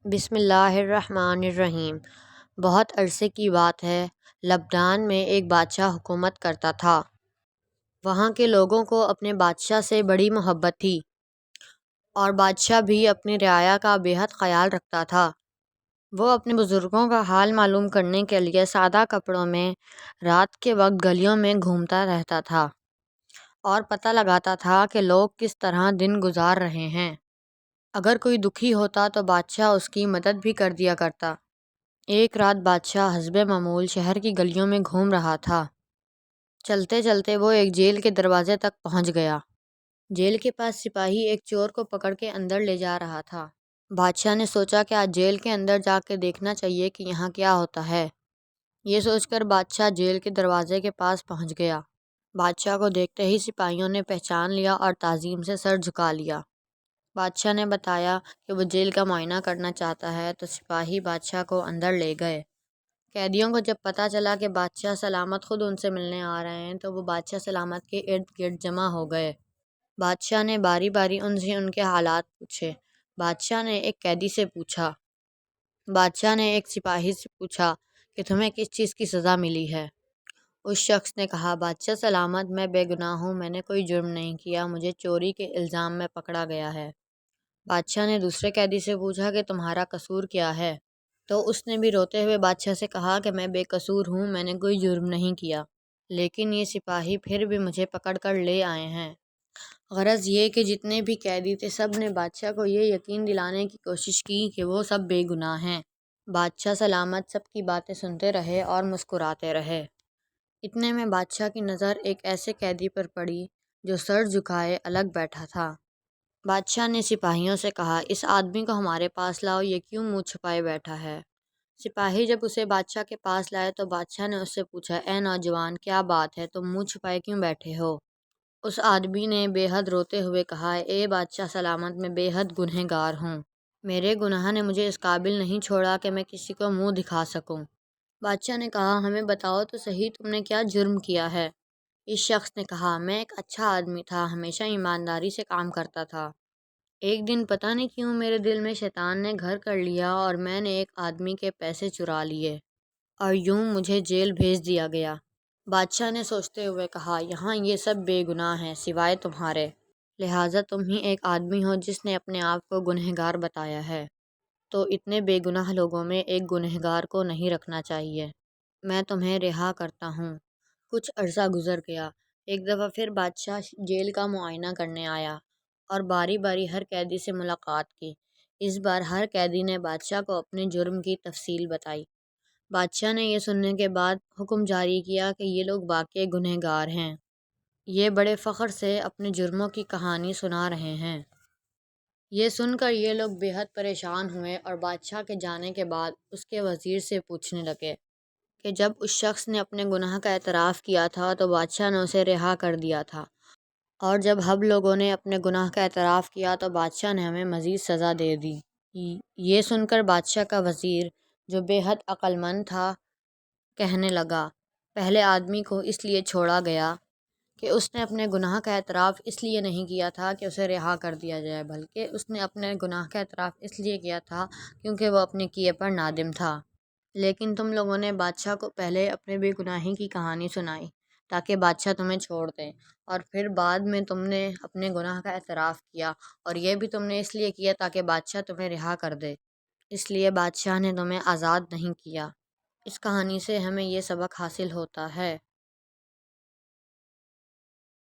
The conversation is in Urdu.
بسم اللہ الرحمن الرحیم۔ بہت عرصے کی بات ہے، لبنان میں ایک بادشاہ حکومت کرتا تھا۔ وہاں کے لوگوں کو اپنے بادشاہ سے بڑی محبت تھی اور بادشاہ بھی اپنی رعایا کا بے حد خیال رکھتا تھا۔ وہ اپنے بزرگوں کا حال معلوم کرنے کے لیے سادہ کپڑوں میں رات کے وقت گلیوں میں گھومتا رہتا تھا اور پتہ لگاتا تھا کہ لوگ کس طرح دن گزار رہے ہیں۔ اگر کوئی دکھی ہوتا تو بادشاہ اس کی مدد بھی کر دیا کرتا۔ ایک رات بادشاہ حسب معمول شہر کی گلیوں میں گھوم رہا تھا۔ چلتے چلتے وہ ایک جیل کے دروازے تک پہنچ گیا۔ جیل کے پاس سپاہی ایک چور کو پکڑ کے اندر لے جا رہا تھا۔ بادشاہ نے سوچا کہ آج جیل کے اندر جا کے دیکھنا چاہیے کہ یہاں کیا ہوتا ہے۔ یہ سوچ کر بادشاہ جیل کے دروازے کے پاس پہنچ گیا۔ بادشاہ کو دیکھتے ہی سپاہیوں نے پہچان لیا اور تعظیم سے سر جھکا لیا۔ بادشاہ نے بتایا کہ وہ جیل کا معائنہ کرنا چاہتا ہے تو سپاہی بادشاہ کو اندر لے گئے۔ قیدیوں کو جب پتہ چلا کہ بادشاہ سلامت خود ان سے ملنے آ رہے ہیں تو وہ بادشاہ سلامت کے ارد گرد جمع ہو گئے۔ بادشاہ نے باری باری ان سے ان کے حالات پوچھے۔ بادشاہ نے ایک قیدی سے پوچھا۔ بادشاہ نے ایک سپاہی سے پوچھا کہ تمہیں کس چیز کی سزا ملی ہے؟ اس شخص نے کہا، بادشاہ سلامت، میں بے گناہ ہوں، میں نے کوئی جرم نہیں کیا، مجھے چوری کے الزام میں پکڑا گیا ہے۔ بادشاہ نے دوسرے قیدی سے پوچھا کہ تمہارا قصور کیا ہے؟ تو اس نے بھی روتے ہوئے بادشاہ سے کہا کہ میں بے قصور ہوں، میں نے کوئی جرم نہیں کیا، لیکن یہ سپاہی پھر بھی مجھے پکڑ کر لے آئے ہیں۔ غرض یہ کہ جتنے بھی قیدی تھے سب نے بادشاہ کو یہ یقین دلانے کی کوشش کی کہ وہ سب بے گناہ ہیں۔ بادشاہ سلامت سب کی باتیں سنتے رہے اور مسکراتے رہے۔ اتنے میں بادشاہ کی نظر ایک ایسے قیدی پر پڑی جو سر جھکائے الگ بیٹھا تھا۔ بادشاہ نے سپاہیوں سے کہا، اس آدمی کو ہمارے پاس لاؤ، یہ کیوں منہ چھپائے بیٹھا ہے؟ سپاہی جب اسے بادشاہ کے پاس لائے تو بادشاہ نے اس سے پوچھا، اے نوجوان، کیا بات ہے، تم منہ چھپائے کیوں بیٹھے ہو؟ اس آدمی نے بے حد روتے ہوئے کہا، اے بادشاہ سلامت، میں بے حد گنہگار ہوں۔ میرے گناہ نے مجھے اس قابل نہیں چھوڑا کہ میں کسی کو منہ دکھا سکوں۔ بادشاہ نے کہا، ہمیں بتاؤ تو صحیح، تم نے کیا جرم کیا ہے؟ اس شخص نے کہا، میں ایک اچھا آدمی تھا، ہمیشہ ایمانداری سے کام کرتا تھا۔ ایک دن پتہ نہیں کیوں میرے دل میں شیطان نے گھر کر لیا اور میں نے ایک آدمی کے پیسے چرا لیے اور یوں مجھے جیل بھیج دیا گیا۔ بادشاہ نے سوچتے ہوئے کہا، یہاں یہ سب بے گناہ ہیں سوائے تمہارے، لہٰذا تم ہی ایک آدمی ہو جس نے اپنے آپ کو گنہگار بتایا ہے، تو اتنے بے گناہ لوگوں میں ایک گنہگار کو نہیں رکھنا چاہیے۔ میں تمہیں رہا کرتا ہوں۔ کچھ عرصہ گزر گیا۔ ایک دفعہ پھر بادشاہ جیل کا معائنہ کرنے آیا اور باری باری ہر قیدی سے ملاقات کی۔ اس بار ہر قیدی نے بادشاہ کو اپنے جرم کی تفصیل بتائی۔ بادشاہ نے یہ سننے کے بعد حکم جاری کیا کہ یہ لوگ واقعی گنہگار ہیں۔ یہ بڑے فخر سے اپنے جرموں کی کہانی سنا رہے ہیں۔ یہ سن کر یہ لوگ بے حد پریشان ہوئے اور بادشاہ کے جانے کے بعد اس کے وزیر سے پوچھنے لگے کہ جب اس شخص نے اپنے گناہ کا اعتراف کیا تھا تو بادشاہ نے اسے رہا کر دیا تھا، اور جب ہم لوگوں نے اپنے گناہ کا اعتراف کیا تو بادشاہ نے ہمیں مزید سزا دے دی۔ یہ سن کر بادشاہ کا وزیر، جو بے حد عقل مند تھا، کہنے لگا، پہلے آدمی کو اس لیے چھوڑا گیا کہ اس نے اپنے گناہ کا اعتراف اس لیے نہیں کیا تھا کہ اسے رہا کر دیا جائے، بلکہ اس نے اپنے گناہ کا اعتراف اس لیے کیا تھا کیونکہ وہ اپنے کیے پر نادم تھا۔ لیکن تم لوگوں نے بادشاہ کو پہلے اپنے بے گناہی کی کہانی سنائی تاکہ بادشاہ تمہیں چھوڑ دے، اور پھر بعد میں تم نے اپنے گناہ کا اعتراف کیا، اور یہ بھی تم نے اس لیے کیا تاکہ بادشاہ تمہیں رہا کر دے، اس لیے بادشاہ نے تمہیں آزاد نہیں کیا۔ اس کہانی سے ہمیں یہ سبق حاصل ہوتا ہے